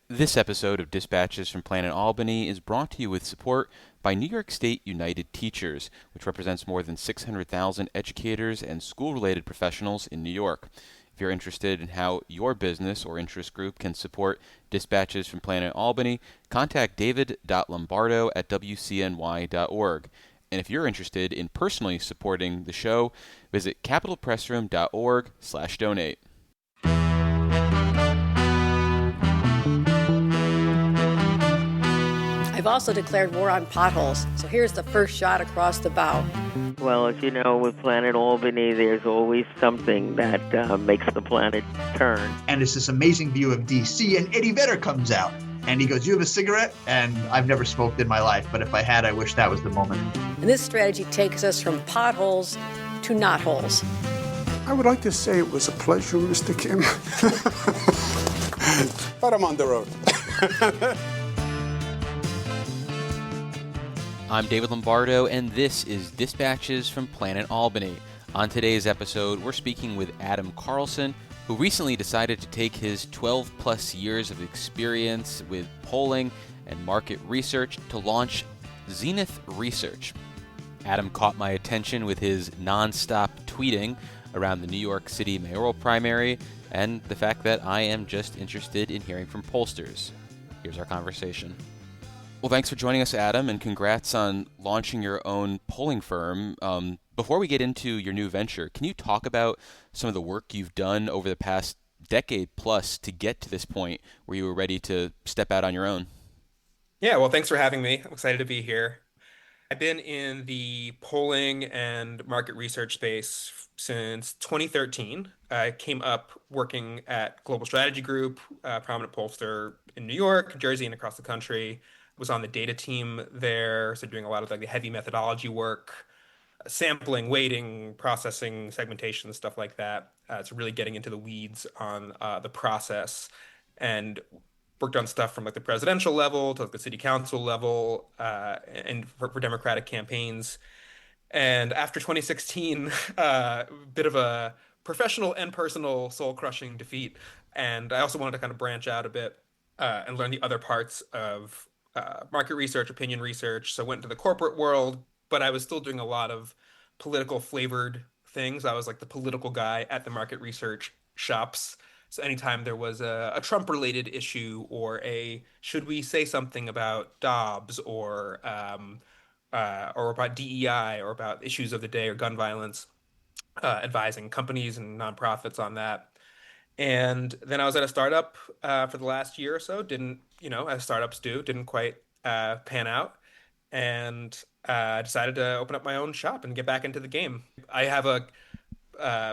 This episode of Dispatches from Planet Albany is brought to you with support by New York State United Teachers, which represents more than 600,000 educators and school related professionals in New York. If you're interested in how your business or interest group can support Dispatches from Planet Albany, contact david.lombardo at wcny.org. And if you're interested in personally supporting the show, visit capitalpressroom.org/donate. I've also declared war on potholes, so here's the first shot across the bow. Well, as you know, with Planet Albany, there's always something that makes the planet turn. And it's this amazing view of D.C., and Eddie Vedder comes out. And he goes, "You have a cigarette?" And I've never smoked in my life, but if I had, I wish that was the moment. And this strategy takes us from potholes to knotholes. I would like to say it was a pleasure, Mr. Kim. But I'm on the road. I'm David Lombardo, and this is Dispatches from Planet Albany. On today's episode, we're speaking with Adam Carlson, who recently decided to take his 12-plus years of experience with polling and market research to launch Zenith Research. Adam caught my attention with his nonstop tweeting around the New York City mayoral primary and the fact that I am just interested in hearing from pollsters. Here's our conversation. Well, thanks for joining us, Adam, and congrats on launching your own polling firm. Before we get into your new venture, can you talk about some of the work you've done over the past decade plus to get to this point where you were ready to step out on your own? Yeah, well, thanks for having me. I'm excited to be here. I've been in the polling and market research space since 2013. I came up working at Global Strategy Group, a prominent pollster in New York, Jersey, and across the country. Was on the data team there, so doing a lot of like the heavy methodology work, sampling, weighting, processing, segmentation, stuff like that. So really getting into the weeds on the process, and worked on stuff from like the presidential level to like the city council level, and for Democratic campaigns. And after 2016, a bit of a professional and personal soul-crushing defeat. And I also wanted to kind of branch out a bit and learn the other parts of market research, opinion research. So I went into the corporate world, but I was still doing a lot of political flavored things. I was like the political guy at the market research shops. So anytime there was a Trump related issue or a should we say something about Dobbs or about DEI or about issues of the day or gun violence, advising companies and nonprofits on that. And then I was at a startup for the last year or so. Didn't, as startups do, didn't quite pan out. And decided to open up my own shop and get back into the game. I have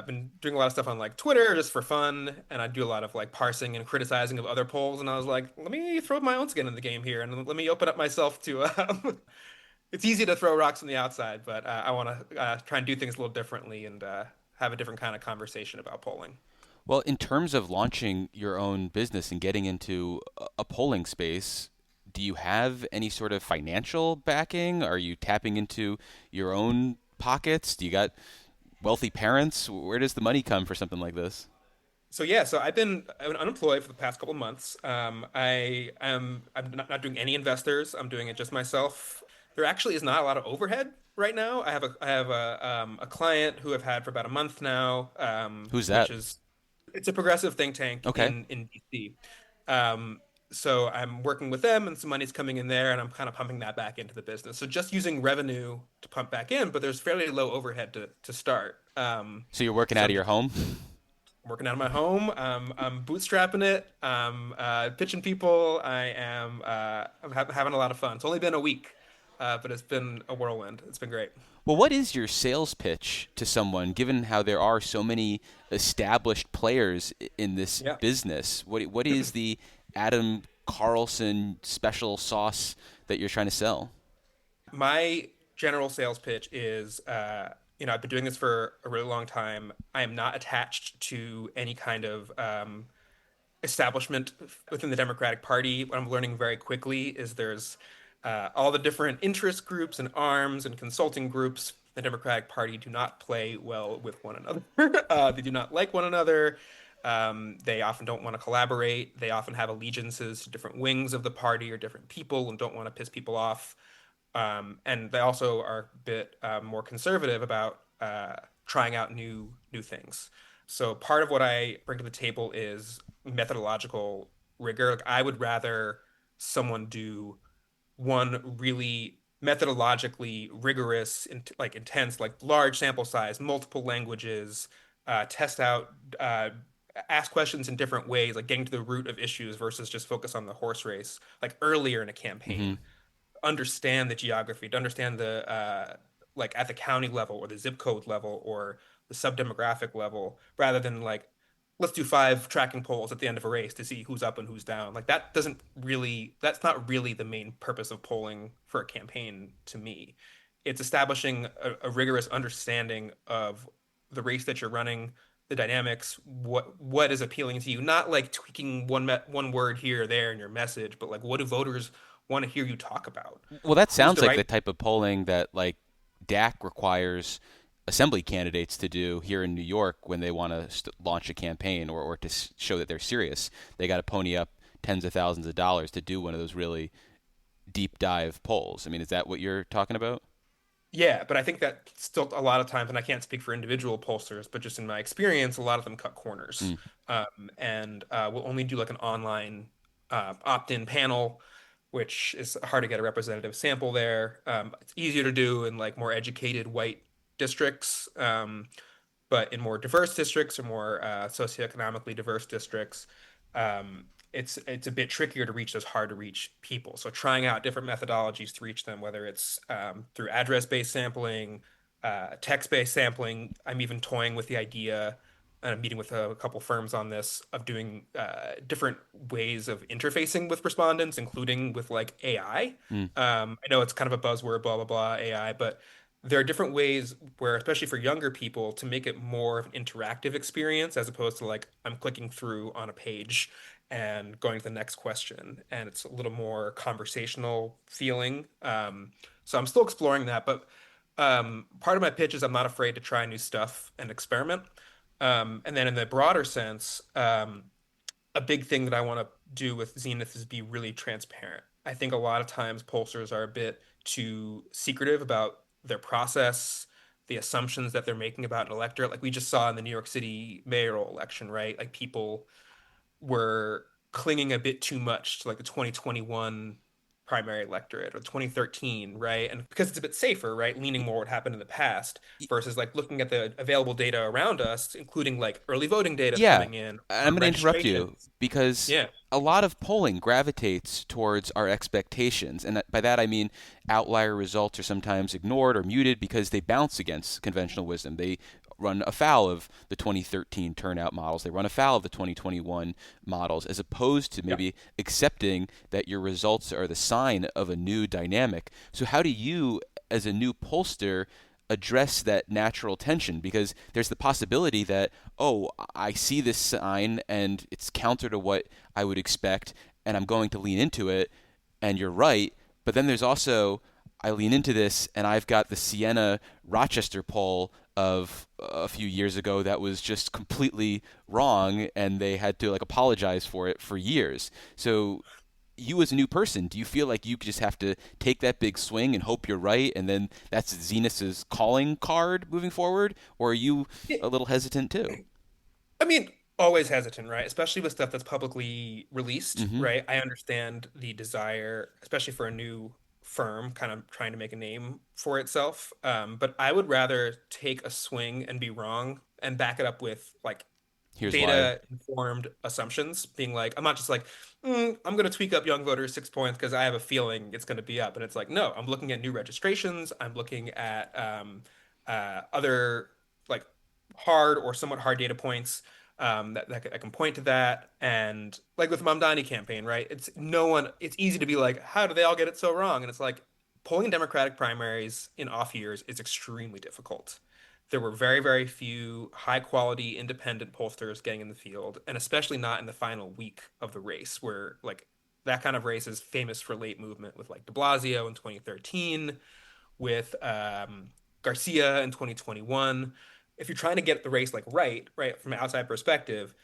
been doing a lot of stuff on like Twitter just for fun, and I do a lot of like parsing and criticizing of other polls. And I was like, let me throw my own skin in the game here, and let me open up myself to. It's easy to throw rocks from the outside, but I want to try and do things a little differently and have a different kind of conversation about polling. Well, in terms of launching your own business and getting into a polling space, do you have any sort of financial backing? Are you tapping into your own pockets? Do you got wealthy parents? Where does the money come for something like this? So yeah, so I've been unemployed for the past couple of months. I'm not doing any investors. I'm doing it just myself. There actually is not a lot of overhead right now. I have a client who I've had for about a month now, Who's which that? is it's a progressive think tank Okay. in DC. So I'm working with them, and some money's coming in there, and I'm kind of pumping that back into the business. So just using revenue to pump back in, but there's fairly low overhead to start. So you're working So out of your home? I'm working out of my home. I'm bootstrapping it. Pitching people. I'm having a lot of fun. It's only been a week, but it's been a whirlwind. It's been great. Well, what is your sales pitch to someone, given how there are so many established players in this Yeah. business? What is the Adam Carlson special sauce that you're trying to sell? My general sales pitch is, I've been doing this for a really long time. I am not attached to any kind of establishment within the Democratic Party. What I'm learning very quickly is there's all the different interest groups and arms and consulting groups. The Democratic Party do not play well with one another. They do not like one another. They often don't want to collaborate. They often have allegiances to different wings of the party or different people and don't want to piss people off. And they also are a bit more conservative about trying out new things. So part of what I bring to the table is methodological rigor. Like I would rather someone do one really methodologically rigorous, like intense, like large sample size, multiple languages, test out, ask questions in different ways, like getting to the root of issues versus just focus on the horse race, like earlier in a Hmm. campaign. Understand the geography, to understand the like at the county level or the zip code level or the sub-demographic level, rather than like let's do five tracking polls at the end of a race to see who's up and who's down. Like that doesn't really, that's not really the main purpose of polling for a campaign to me. It's establishing a rigorous understanding of the race that you're running, the dynamics, what is appealing to you, not like tweaking one word here or there in your message, but like what do voters want to hear you talk about? Well, that Who's sounds the like right? the type of polling that like DAC requires assembly candidates to do here in New York when they want to launch a campaign or to show that they're serious. They got to pony up tens of thousands of dollars to do one of those really deep dive polls. I mean, is that what you're talking about? Yeah, but I think that still a lot of times, and I can't speak for individual pollsters, but just in my experience, a lot of them cut corners, Mm. and will only do like an online opt-in panel, which is hard to get a representative sample there. It's easier to do in like more educated white districts, but in more diverse districts or more socioeconomically diverse districts, it's a bit trickier to reach those hard to reach people. So trying out different methodologies to reach them, whether it's through address-based sampling, text-based sampling. I'm even toying with the idea, and I'm meeting with a couple firms on this, of doing different ways of interfacing with respondents, including with like AI. Mm. I know it's kind of a buzzword, blah, blah, blah, AI, but there are different ways where, especially for younger people, to make it more of an interactive experience as opposed to like I'm clicking through on a page and going to the next question. And it's a little more conversational feeling. So I'm still exploring that, but part of my pitch is I'm not afraid to try new stuff and experiment. And then in the broader sense, a big thing that I want to do with Zenith is be really transparent. I think a lot of times pollsters are a bit too secretive about their process, the assumptions that they're making about an electorate. Like we just saw in the New York City mayoral election, right? Like people were clinging a bit too much to like the 2021 primary electorate or 2013, right? And because it's a bit safer, right? Leaning more what happened in the past versus like looking at the available data around us, including like early voting data Yeah, coming in I'm or going to interrupt you registrations. because Yeah. a lot of polling gravitates towards our expectations. And by that I mean outlier results are sometimes ignored or muted because they bounce against conventional wisdom. They run afoul of the 2013 turnout models. They run afoul of the 2021 models, as opposed to Yeah. maybe accepting that your results are the sign of a new dynamic. So, how do you, as a new pollster, address that natural tension? Because there's the possibility that, oh, I see this sign and it's counter to what I would expect, and I'm going to lean into it, and you're right. But then there's also, I lean into this, and I've got the Siena Rochester poll of a few years ago that was just completely wrong, and they had to like apologize for it for years. So you as a new person, do you feel like you just have to take that big swing and hope you're right, and then that's Zenus's calling card moving forward, or are you Yeah. a little hesitant too? I mean, always hesitant, right? Especially with stuff that's publicly released, Hmm. right? I understand the desire, especially for a new firm kind of trying to make a name for itself. But I would rather take a swing and be wrong and back it up with like Here's why. data informed assumptions, being like, I'm not just like, I'm going to tweak up young voters 6 points because I have a feeling it's going to be up. And it's like, no, I'm looking at new registrations. I'm looking at other like hard or somewhat hard data points that I can point to that. And like with the Mamdani campaign, right? It's no one, it's easy to be like, how do they all get it so wrong? And it's like polling Democratic primaries in off years is extremely difficult. There were very, very few high quality independent pollsters getting in the field, and especially not in the final week of the race, where like that kind of race is famous for late movement with like de Blasio in 2013, with Garcia in 2021. If you're trying to get the race like right from an outside perspective,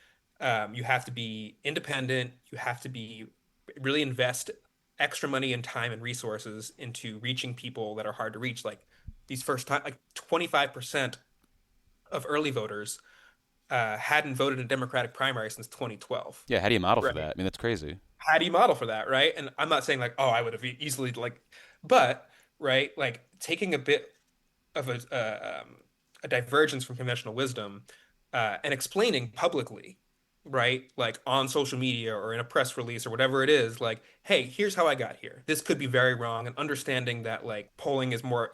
You have to be independent. You have to be really invest extra money and time and resources into reaching people that are hard to reach. Like these first time, like 25% of early voters hadn't voted in a Democratic primary since 2012. Yeah, how do you model for Right. that? I mean, that's crazy. How do you model for that, right? And I'm not saying like, oh, I would have easily like, but right, like taking a bit of a divergence from conventional wisdom and explaining publicly, right, like on social media or in a press release or whatever it is, like, hey, here's how I got here. This could be very wrong, and understanding that like polling is more,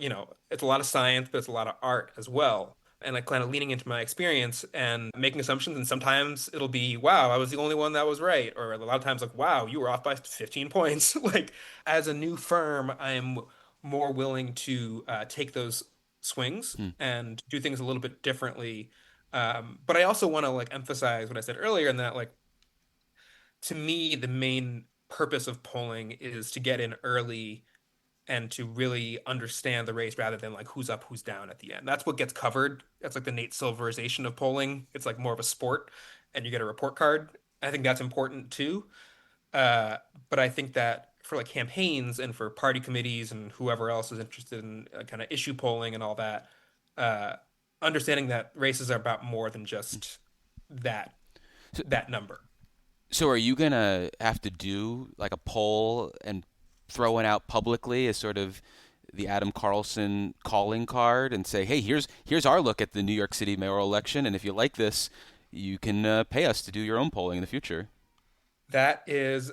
it's a lot of science, but it's a lot of art as well. And like kind of leaning into my experience and making assumptions, and sometimes it'll be, wow, I was the only one that was right, or a lot of times like, wow, you were off by 15 points. Like as a new firm, I'm more willing to take those swings Hmm. and do things a little bit differently. But I also want to like emphasize what I said earlier in that like to me the main purpose of polling is to get in early and to really understand the race rather than like who's up, who's down at the end. That's what gets covered. That's like the Nate Silverization of polling. It's like more of a sport and you get a report card. I think that's important too. Uh, but I think that for like campaigns and for party committees and whoever else is interested in kind of issue polling and all that, uh, understanding that races are about more than just that So, that number. so are you gonna have to do like a poll and throw it out publicly as sort of the Adam Carlson calling card and say, hey, here's our look at the New York City mayoral election, and if you like this, you can pay us to do your own polling in the future. That is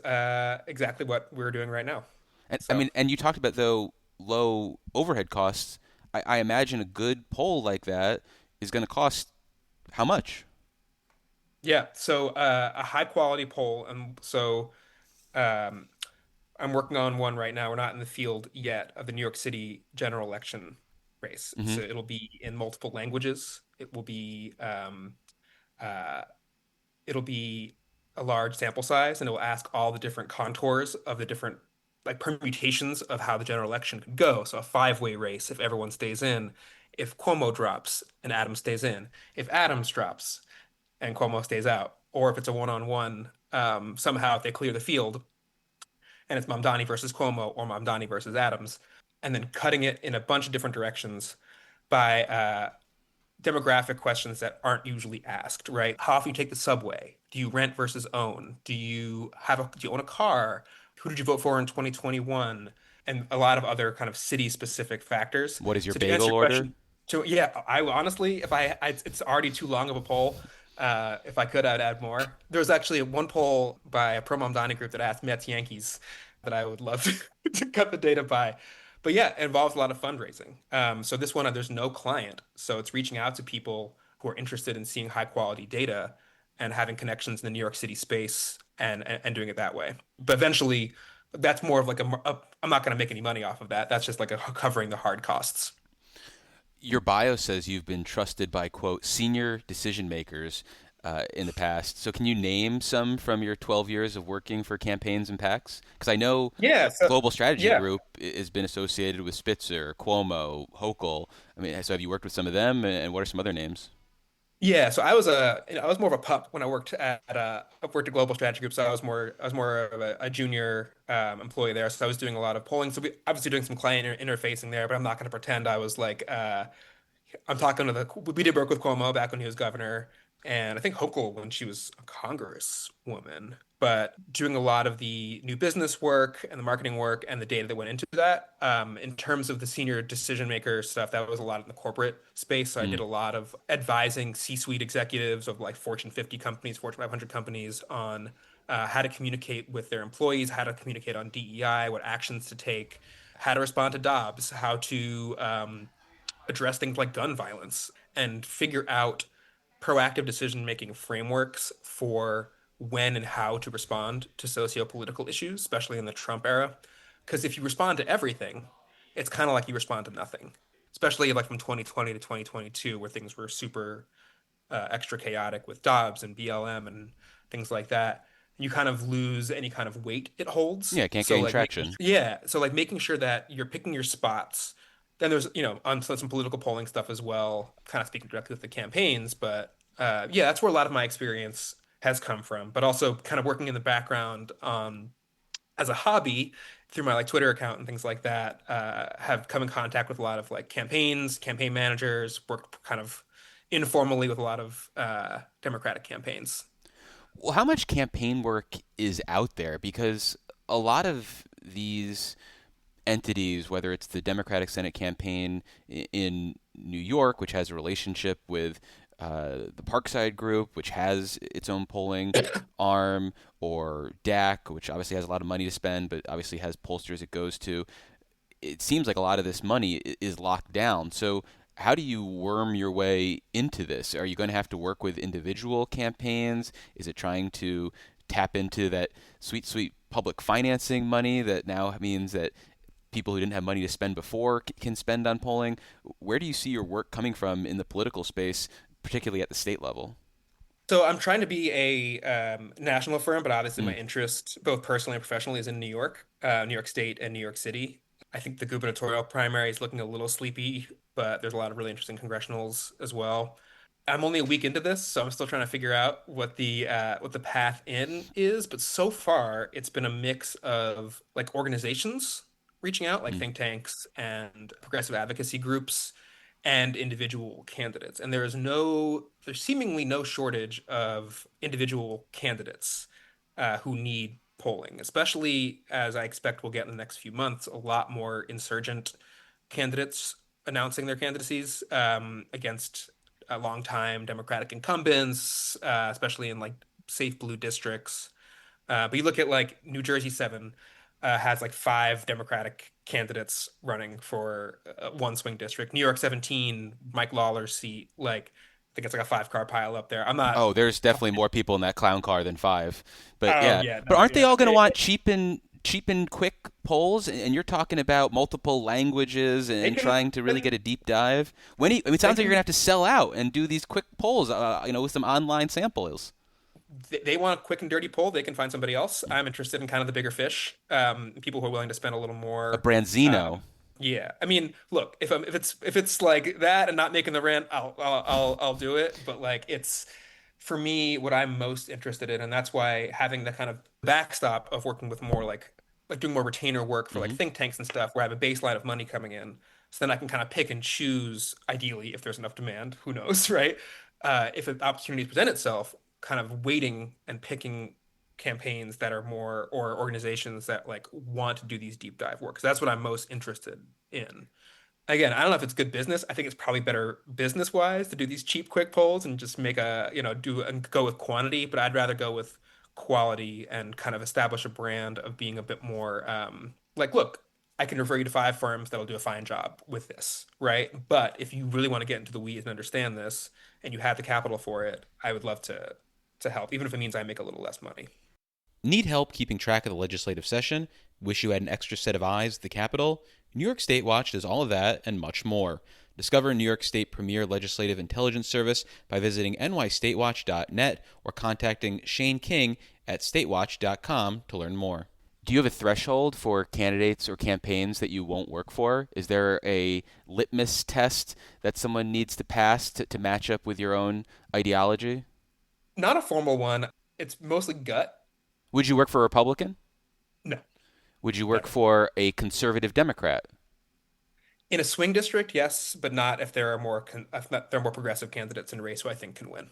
exactly what we're doing right now. And I So. mean, and you talked about though low overhead costs. I imagine a good poll like that is going to cost how much? Yeah, so a high quality poll, and so um, I'm working on one right now. We're not in the field yet of the New York City general election race. Hmm. So it'll be in multiple languages. Uh, it'll be a large sample size, and it will ask all the different contours of the different like permutations of how the general election could go. So a five-way race if everyone stays in, if Cuomo drops and Adams stays in, if Adams drops and Cuomo stays out, or if it's a one-on-one, somehow if they clear the field and it's Mamdani versus Cuomo or Mamdani versus Adams, and then cutting it in a bunch of different directions by demographic questions that aren't usually asked, right? How often you take the subway? Do you rent versus own? Do you own a car? Who did you vote for in 2021? And a lot of other kind of city specific factors. What is your So to answer bagel your order? question, so yeah, I honestly, if it's already too long of a poll. If I could, I'd add more. There was actually one poll by a pro Mamdani group that asked Mets Yankees that I would love to cut the data by. But yeah, it involves a lot of fundraising. So this one, there's no client. So it's reaching out to people who are interested in seeing high quality data and having connections in the New York City space and doing it that way. But eventually, that's more of like I'm not going to make any money off of that. That's just like covering the hard costs. Your bio says you've been trusted by, quote, senior decision makers in the past. So can you name some from your 12 years of working for campaigns and PACs? Because I know Yeah. So Global Strategy yeah. Group has been associated with Spitzer, Cuomo, Hochul. I mean, so have you worked with some of them, and what are some other names? Yeah, so I was more of a pup when I worked I worked at Global Strategy Group, so I was more of a junior employee there. So I was doing a lot of polling. So we obviously doing some client interfacing there, but I'm not going to pretend I was like I'm talking to we did work with Cuomo back when he was governor, and I think Hochul when she was a congresswoman. But doing a lot of the new business work and the marketing work and the data that went into that. In terms of the senior decision maker stuff, that was a lot in the corporate space. So I Mm. did a lot of advising C-suite executives of like Fortune 50 companies, Fortune 500 companies on how to communicate with their employees, how to communicate on DEI, what actions to take, how to respond to Dobbs, how to address things like gun violence and figure out proactive decision making frameworks for when and how to respond to socio-political issues, especially in the Trump era. Because if you respond to everything, it's kind of like you respond to nothing, especially like from 2020 to 2022, where things were super extra chaotic with Dobbs and BLM and things like that. You kind of lose any kind of weight it holds. Yeah, can't So gain like traction. yeah, so like making sure that you're picking your spots. Then there's on some political polling stuff as well, kind of speaking directly with the campaigns, but yeah, that's where a lot of my experience has come from, but also kind of working in the background as a hobby through my like Twitter account and things like that, have come in contact with a lot of like campaigns, campaign managers, worked kind of informally with a lot of Democratic campaigns. Well, how much campaign work is out there? Because a lot of these entities, whether it's the Democratic Senate campaign in New York, which has a relationship with the Parkside Group, which has its own polling arm, or DAC, which obviously has a lot of money to spend, but obviously has pollsters it goes to. It seems like a lot of this money is locked down. So how do you worm your way into this? Are you going to have to work with individual campaigns? Is it trying to tap into that sweet, sweet public financing money that now means that people who didn't have money to spend before can spend on polling? Where do you see your work coming from in the political space, particularly at the state level? So I'm trying to be a national firm, but obviously my Mm. interest, both personally and professionally, is in New York State and New York City. I think the gubernatorial primary is looking a little sleepy, but there's a lot of really interesting congressionals as well. I'm only a week into this, so I'm still trying to figure out what the path in is. But so far, it's been a mix of like organizations reaching out, like Mm. think tanks and progressive advocacy groups, and individual candidates. And there's seemingly no shortage of individual candidates who need polling, especially as I expect we'll get in the next few months, a lot more insurgent candidates announcing their candidacies against longtime Democratic incumbents, especially in like safe blue districts. But you look at like New Jersey 7 has like five Democratic candidates running for one swing district. New York 17, Mike Lawler's seat, like I think it's like a five-car pile up there. I'm not. Oh, there's definitely more people in that clown car than five. But Oh yeah, yeah, but no, aren't they yeah. all going to want cheap and quick polls? And you're talking about multiple languages They and can trying to really get a deep dive. I mean, it they sounds like you're going to can have to sell out and do these quick polls, with some online samples. they want a quick and dirty poll. They can find somebody else. I'm interested in kind of the bigger fish, people who are willing to spend a little A more. Branzino. Yeah, I mean, look, if it's like that and not making the rent, I'll do it. But like, it's for me what I'm most interested in, and that's why having the kind of backstop of working with more like doing more retainer work for like Hmm. think tanks and stuff, where I have a baseline of money coming in, so then I can kind of pick and choose, ideally, if there's enough demand. Who knows, right? If an opportunity present itself, kind of waiting and picking campaigns that are more or organizations that like want to do these deep dive work. 'Cause that's what I'm most interested in. Again, I don't know if it's good business. I think it's probably better business wise to do these cheap, quick polls and just make do and go with quantity, but I'd rather go with quality and kind of establish a brand of being a bit more like, look, I can refer you to five firms that'll do a fine job with this, right? But if you really want to get into the weeds and understand this and you have the capital for it, I would love to help, even if it means I make a little less money. Need help keeping track of the legislative session? Wish you had an extra set of eyes at the Capitol? New York State Watch does all of that and much more. Discover New York State premier legislative intelligence service by visiting nystatewatch.net or contacting Shane King at statewatch.com to learn more. Do you have a threshold for candidates or campaigns that you won't work for? Is there a litmus test that someone needs to pass to match up with your own ideology? Not a formal one. It's mostly gut. Would you work for a Republican? No, Would you work never. for a conservative Democrat? In a swing district, yes, but not if there are if not, there are more progressive candidates in a race who I think can win.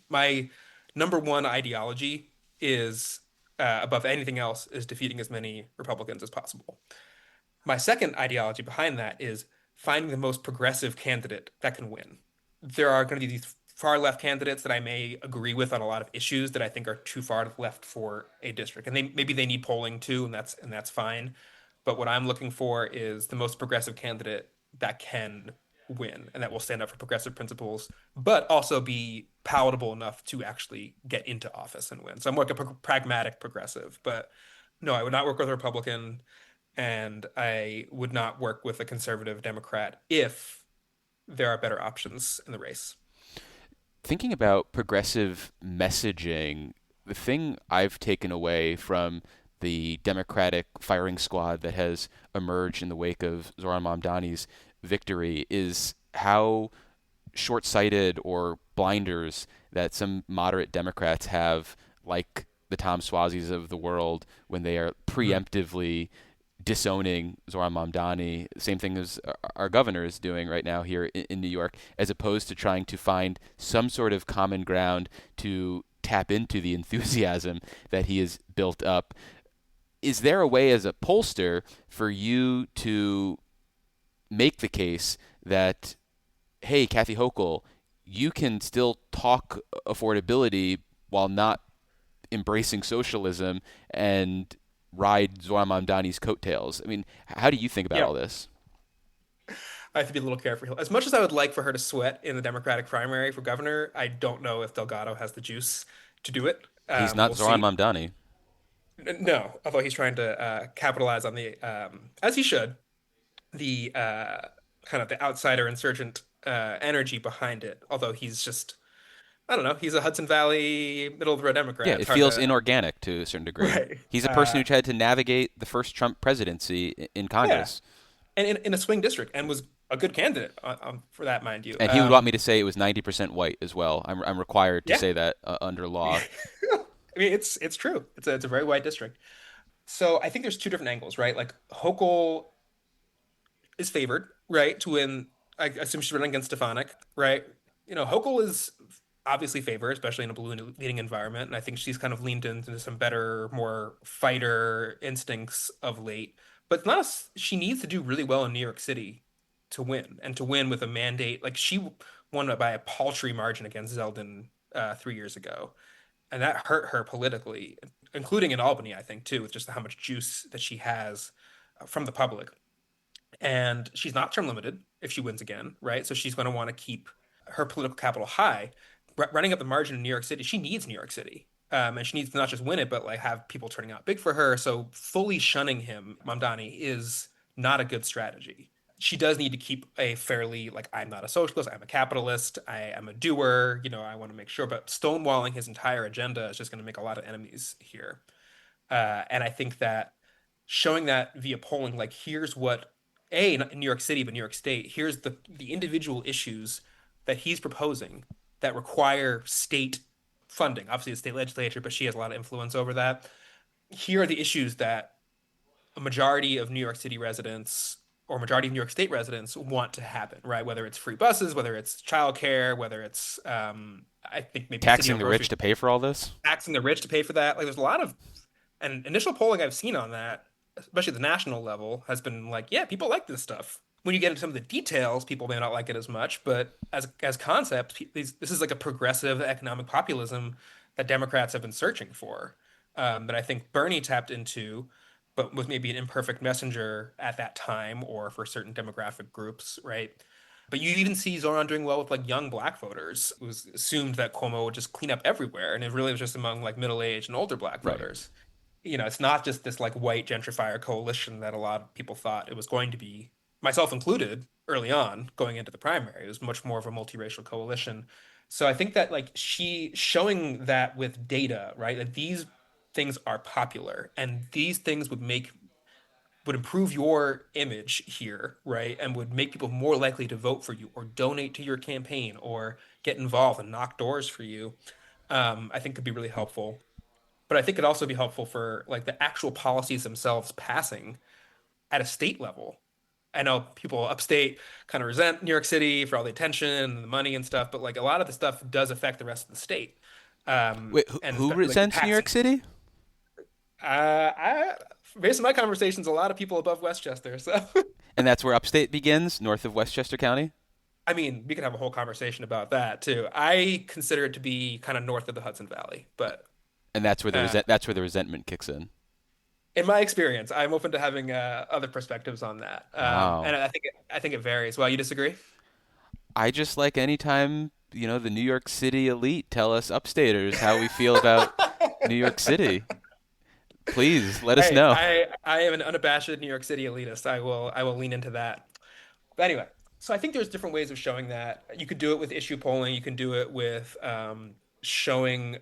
My number one ideology is above anything else is defeating as many Republicans as possible. My second ideology behind that is finding the most progressive candidate that can win. There are going to be these far left candidates that I may agree with on a lot of issues that I think are too far to the left for a district, and maybe they need polling too, and that's fine. But what I'm looking for is the most progressive candidate that can win and that will stand up for progressive principles, but also be palatable enough to actually get into office and win. So I'm like a pragmatic progressive, but no, I would not work with a Republican and I would not work with a conservative Democrat if there are better options in the race. Thinking about progressive messaging, the thing I've taken away from the Democratic firing squad that has emerged in the wake of Zohran Mamdani's victory is how short-sighted or blinders that some moderate Democrats have like the Tom Swazis of the world when they are preemptively disowning Zoran Mamdani, same thing as our governor is doing right now here in New York, as opposed to trying to find some sort of common ground to tap into the enthusiasm that he has built up. Is there a way as a pollster for you to make the case that, hey, Kathy Hochul, you can still talk affordability while not embracing socialism and ride Zoran Mamdani's coattails? I mean, how do you think about all this? I have to be a little careful. As much as I would like for her to sweat in the Democratic primary for governor, I don't know if Delgado has the juice to do it. He's not We'll Zoran see. Mamdani. No, although he's trying to capitalize on the, as he should, the kind of the outsider insurgent energy behind it. Although he's just, I don't know, he's a Hudson Valley middle of the road Democrat. Yeah, It's it hard feels to, inorganic to a certain degree. right. He's a person who tried to navigate the first Trump presidency in Yeah, Congress. and in a swing district, and was a good candidate for that, mind you. And he would want me to say it was 90% white as well. I'm required to Yeah. say that under law. I mean, it's true. It's a very white district. So I think there's two different angles, right? Like Hochul is favored, right, to win. I assume she's running against Stefanik, right? Hochul is obviously favored, especially in a blue leading environment, and I think she's kind of leaned into some better, more fighter instincts of late. But it's not. She needs to do really well in New York City to win, and to win with a mandate. Like she won by a paltry margin against Zeldin 3 years ago, and that hurt her politically, including in Albany, I think, too, with just how much juice that she has from the public. And she's not term limited if she wins again, right? So she's going to want to keep her political capital high. Running up the margin in New York City, she needs New York City. And she needs to not just win it, but like have people turning out big for her. So fully shunning him, Mamdani, is not a good strategy. She does need to keep a fairly, like, I'm not a socialist, I'm a capitalist, I am a doer, I want to make sure. But stonewalling his entire agenda is just going to make a lot of enemies here. And I think that showing that via polling, like, here's what, not in New York City, but New York State, here's the individual issues that he's proposing that require state funding. Obviously, the state legislature, but she has a lot of influence over that. Here are the issues that a majority of New York City residents or majority of New York State residents want to happen, right? Whether it's free buses, whether it's childcare, whether it's, I think maybe Taxing the rich to pay for all this? taxing the rich to pay for that. Like, there's a lot of, and initial polling I've seen on that, especially at the national level, has been like, yeah, people like this stuff. When you get into some of the details, people may not like it as much, but as concept, this is like a progressive economic populism that Democrats have been searching for, that I think Bernie tapped into, but was maybe an imperfect messenger at that time or for certain demographic groups, right? But you even see Zoran doing well with like young black voters. It was assumed that Cuomo would just clean up everywhere, and it really was just among like middle-aged and older black Right. voters. It's not just this like white gentrifier coalition that a lot of people thought it was going to be, myself included, early on going into the primary. It was much more of a multiracial coalition. So I think that like she showing that with data, right, that these things are popular and these things would improve your image here, right, and would make people more likely to vote for you or donate to your campaign or get involved and knock doors for you, I think could be really helpful. But I think it'd also be helpful for like the actual policies themselves passing at a state level. I know people upstate kind of resent New York City for all the attention and the money and stuff, but like a lot of the stuff does affect the rest of the state. Wait, And who especially, like, resents New York taxing. City? Based on my conversations, a lot of people above Westchester. So, And that's where upstate begins, north of Westchester County? I mean, we could have a whole conversation about that too. I consider it to be kind of north of the Hudson Valley, but And that's where the uh, that's where the resentment kicks in. in my experience, I'm open to having other perspectives on that. Wow. And I think it varies. Well, you disagree? I just like anytime, the New York City elite tell us upstaters how we feel about New York City. Please let us Hey, know. I am an unabashed New York City elitist. I will lean into that. But anyway, so I think there's different ways of showing that. You could do it with issue polling. You can do it with showing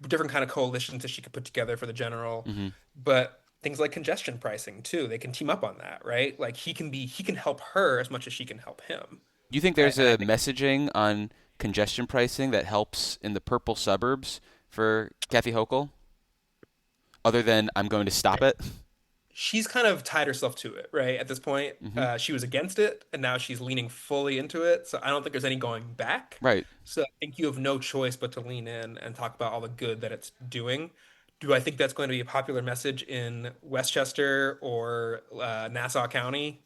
different kind of coalitions that she could put together for the general. Hmm. But things like congestion pricing too, they can team up on that, right? Like he can help her as much as she can help him. Do you think there's And I a think messaging on congestion pricing that helps in the purple suburbs for Kathy Hochul, other than I'm going to stop it? She's kind of tied herself to it, right? At this point, Hmm. she was against it, and now she's leaning fully into it. So I don't think there's any going back. Right. So I think you have no choice but to lean in and talk about all the good that it's doing. Do I think that's going to be a popular message in Westchester or Nassau County?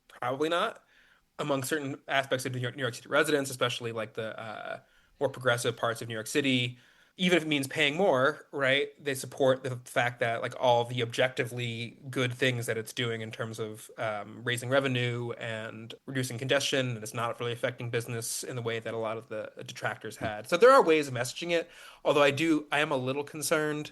Probably not. Among certain aspects of New York City residents, especially like the more progressive parts of New York City, even if it means paying more, right? They support the fact that like all the objectively good things that it's doing in terms of raising revenue and reducing congestion, and it's not really affecting business in the way that a lot of the detractors had. So there are ways of messaging it, although I am a little concerned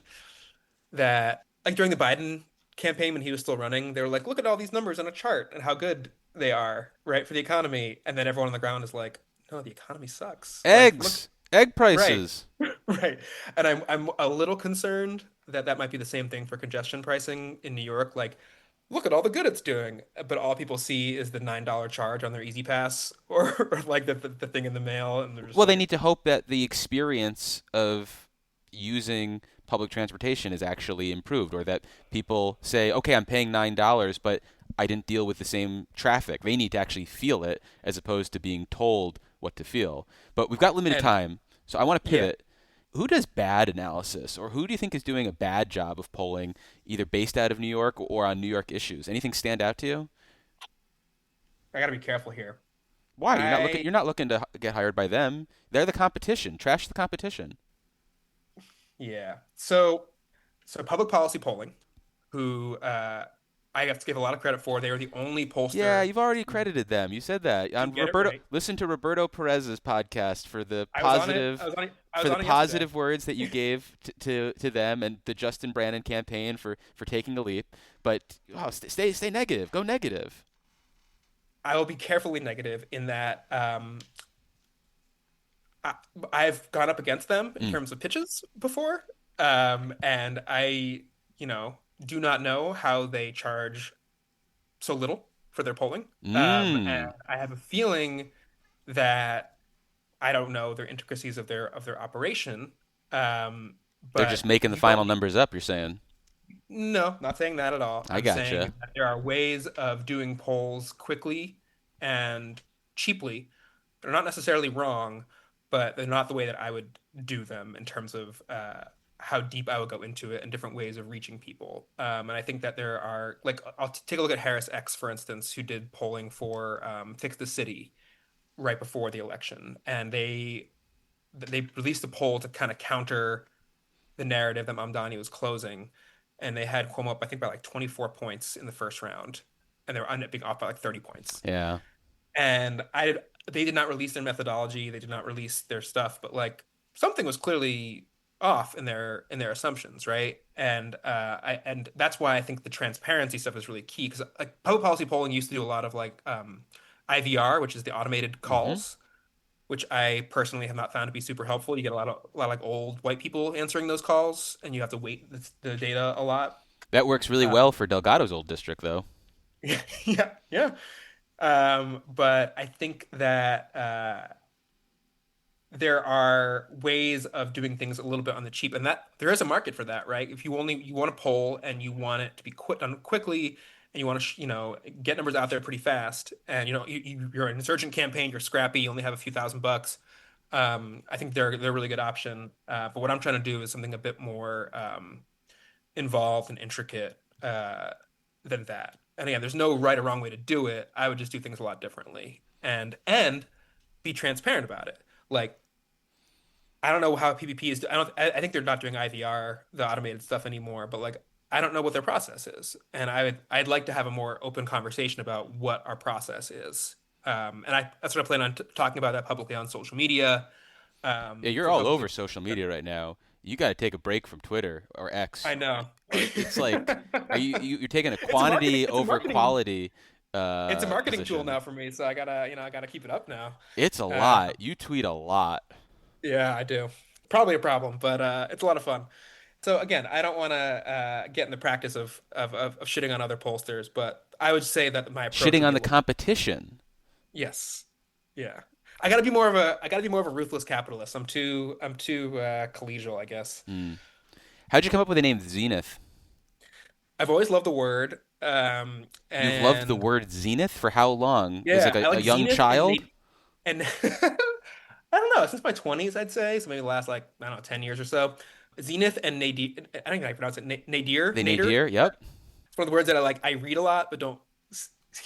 that like during the Biden campaign when he was still running, they were like, look at all these numbers on a chart and how good they are, right, for the economy. And then everyone on the ground is like, no, the economy sucks. Like, look, Egg right, prices. right. And I'm a little concerned that that might be the same thing for congestion pricing in New York. Like, look at all the good it's doing, but all people see is the $9 charge on their Easy Pass or like the thing in the mail, and they're just Well, they like, need to hope that the experience of using public transportation is actually improved, or that people say, okay, I'm paying $9, but I didn't deal with the same traffic. They need to actually feel it as opposed to being told what to feel. But we've got limited and time, so I want to yeah. pivot. Who does bad analysis, or who do you think is doing a bad job of polling, either based out of New York or on New York issues? Anything stand out to you? I gotta be careful here. Why? You're not looking. I You're not looking to get hired by them. They're the competition. Trash the competition. Yeah. So public policy polling, who I have to give a lot of credit for. They are the only Yeah, pollster. you've already credited them. You said that You on get it Roberto. right. Listen to Roberto Perez's podcast for the I was on it. I positive, was on it. I for was the on it yesterday. positive words that you gave to them, and the Justin Brannon campaign for taking a leap. But oh, stay negative. Go negative. I will be carefully negative in that I, I've gone up against them in Mm. terms of pitches before, and I, do not know how they charge so little for their polling. And Mm. I have a feeling that I don't know their intricacies of their operation. They're just But making the final people, numbers up. You're saying. no, not saying that at all. I I'm saying gotcha. that there are ways of doing polls quickly and cheaply. They're not necessarily wrong, but they're not the way that I would do them in terms of how deep I would go into it and different ways of reaching people. And I think that there are, like, I'll take a look at Harris X, for instance, who did polling for Fix the City right before the election, and they released a poll to kind of counter the narrative that Mamdani was closing, and they had Cuomo up, I think, by like 24 points in the first round, and they were ended up being off by like 30 points. Yeah. And they did not release their methodology, they did not release their stuff, but like something was clearly off in their assumptions, right? And that's why I think the transparency stuff is really key because like public policy polling used to do a lot of like IVR, which is the automated Hmm. calls, which I personally have not found to be super helpful. You get a lot of like old white people answering those calls, and you have to wait the data a lot. That works really Uh, well for Delgado's old district, though. yeah, yeah. But I think that there are ways of doing things a little bit on the cheap, and that there is a market for that, right? If you want to poll and you want it to be done quickly, and you want to get numbers out there pretty fast, and you're an insurgent campaign, you're scrappy, you only have a few $1,000. I think they're a really good option. But what I'm trying to do is something a bit more involved and intricate than that. And again, there's no right or wrong way to do it. I would just do things a lot differently and be transparent about it. Like I don't know how PPP is. I don't. I think they're not doing IVR, the automated stuff anymore. But like I don't know what their process is, and I'd like to have a more open conversation about what our process is. And that's what I plan on talking about that publicly on social media. Yeah, you're For all folks over social media right now. You got to take a break from Twitter or X. I know. It's like, are you're taking a It's a marketing. quantity It's a over marketing. quality It's a marketing tool position? now for me, so I gotta keep it up now. It's a Uh, lot. You tweet a lot. yeah, I do. Probably a problem, but it's a lot of fun. So again, I don't want to get in the practice of shitting on other pollsters, but I would say that my approach Shitting would on be a the little, competition. yes, yeah. I gotta be more of a ruthless capitalist. I'm too collegial, I guess. Mm. How'd you come up with the name Zenith? I've always loved the word, You've loved the and word Zenith for how long? Is like yeah, I a like young Zenith child? and I don't know, since my 20s, I'd say, so maybe the last like I don't know 10 years or so. Zenith and Nadir, I don't know how you pronounce it. Nadir, The Nader. nadir? Yep. It's one of the words that I read a lot but don't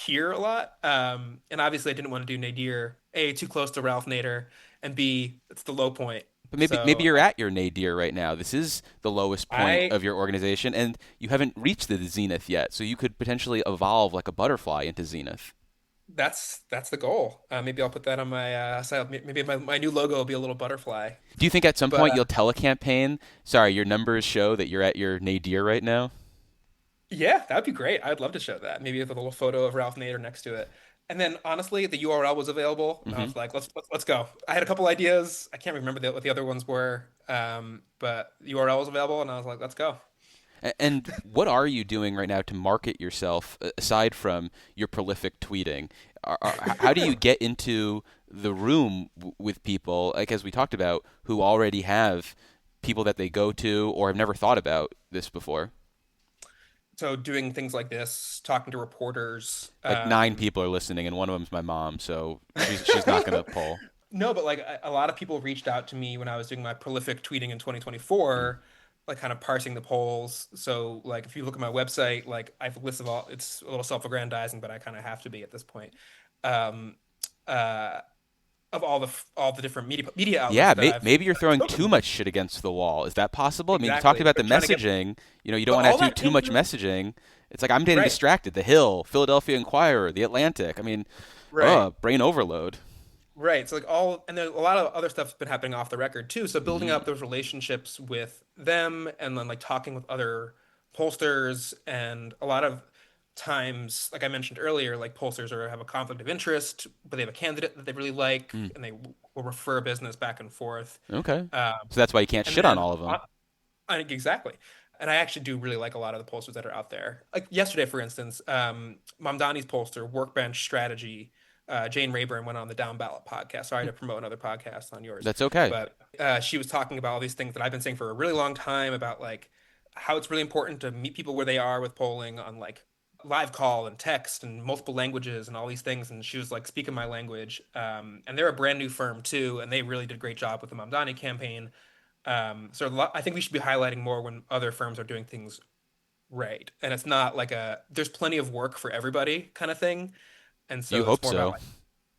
hear a lot. And obviously I didn't want to do Nadir, A, too close to Ralph Nader, and B, it's the low point. But maybe So you're at your nadir right now. This is the lowest point I of your organization, and you haven't reached the zenith yet. So you could potentially evolve like a butterfly into zenith. that's the goal. Maybe I'll put that on my side. Maybe my new logo will be a little butterfly. Do you think at some But point you'll tell a campaign, sorry, your numbers show that you're at your nadir right now? yeah, that'd be great. I'd love to show that. Maybe with a little photo of Ralph Nader next to it. And then honestly, the URL was available, and I Hmm. was like, let's go. I had a couple ideas. I can't remember what the other ones were, but the URL was available, and I was like, let's go. And what are you doing right now to market yourself aside from your prolific tweeting? How do you get into the room with people, like as we talked about, who already have people that they go to or have never thought about this before? So doing things like this, talking to reporters. Like nine people are listening, and one of them's my mom, so she's not going to pull. No, but like a lot of people reached out to me when I was doing my prolific tweeting in 2024, like kind of parsing the polls. So like if you look at my website, like I've listed all, it's a little self-aggrandizing, but I kind of have to be at this point. Um, uh, of all the different media outlets Yeah, that I've maybe you're throwing spoken too to. much shit against the wall. Is that possible? I mean, you talked Exactly. about the But trying to get, messaging. You don't but want all to do that too came much from messaging. It's like I'm getting right, distracted. The Hill, Philadelphia Inquirer, The Atlantic. I mean, right. brain overload. Right. So like all, and there's a lot of other stuff's been happening off the record too. So building Hmm. up those relationships with them and then like talking with other pollsters and a lot of times, like I mentioned earlier, like pollsters are have a conflict of interest, but they have a candidate that they really like Mm. and they will refer business back and forth. Okay. Um, So that's why you can't and shit on then all of them. exactly. And I actually do really like a lot of the pollsters that are out there. Like yesterday, for instance, Mamdani's pollster, Workbench Strategy, Jane Rayburn went on the Down Ballot podcast. Sorry to promote another podcast on yours, That's okay. but she was talking about all these things that I've been saying for a really long time about like how it's really important to meet people where they are with polling on like live call and text and multiple languages and all these things. And she was like speaking my language. And they're a brand new firm too, and they really did a great job with the Mamdani campaign. I think we should be highlighting more when other firms are doing things right. And it's not like there's plenty of work for everybody kind of thing. And You so it's hope more about so. like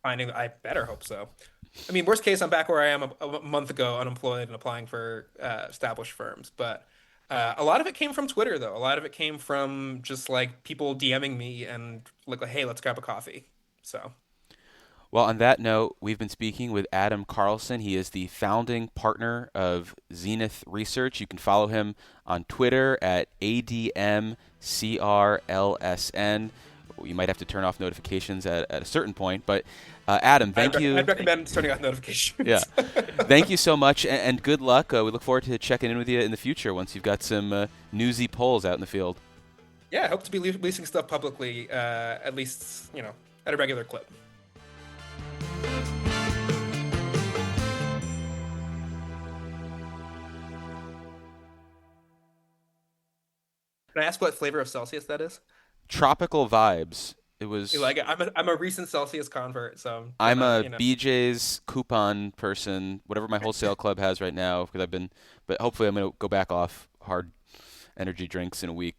finding, I better hope so. I mean, worst case, I'm back where I am a month ago, unemployed and applying for established firms. But a lot of it came from Twitter, though. A lot of it came from just like people DMing me and like, hey, let's grab a coffee. So. Well, on that note, we've been speaking with Adam Carlson. He is the founding partner of Zenith Research. You can follow him on Twitter at ADMCRLSN. You might have to turn off notifications at a certain point. But Adam, thank you. I'd recommend turning off notifications. Yeah. Thank you so much, and good luck. We look forward to checking in with you in the future once you've got some newsy polls out in the field. Yeah, I hope to be releasing stuff publicly, at least, at a regular clip. Can I ask what flavor of Celsius that is? Tropical vibes. It was. You like it? I'm a recent Celsius convert, so I'm a you know. BJ's coupon person, whatever my wholesale club has right now, because but hopefully I'm going to go back off hard energy drinks in a week.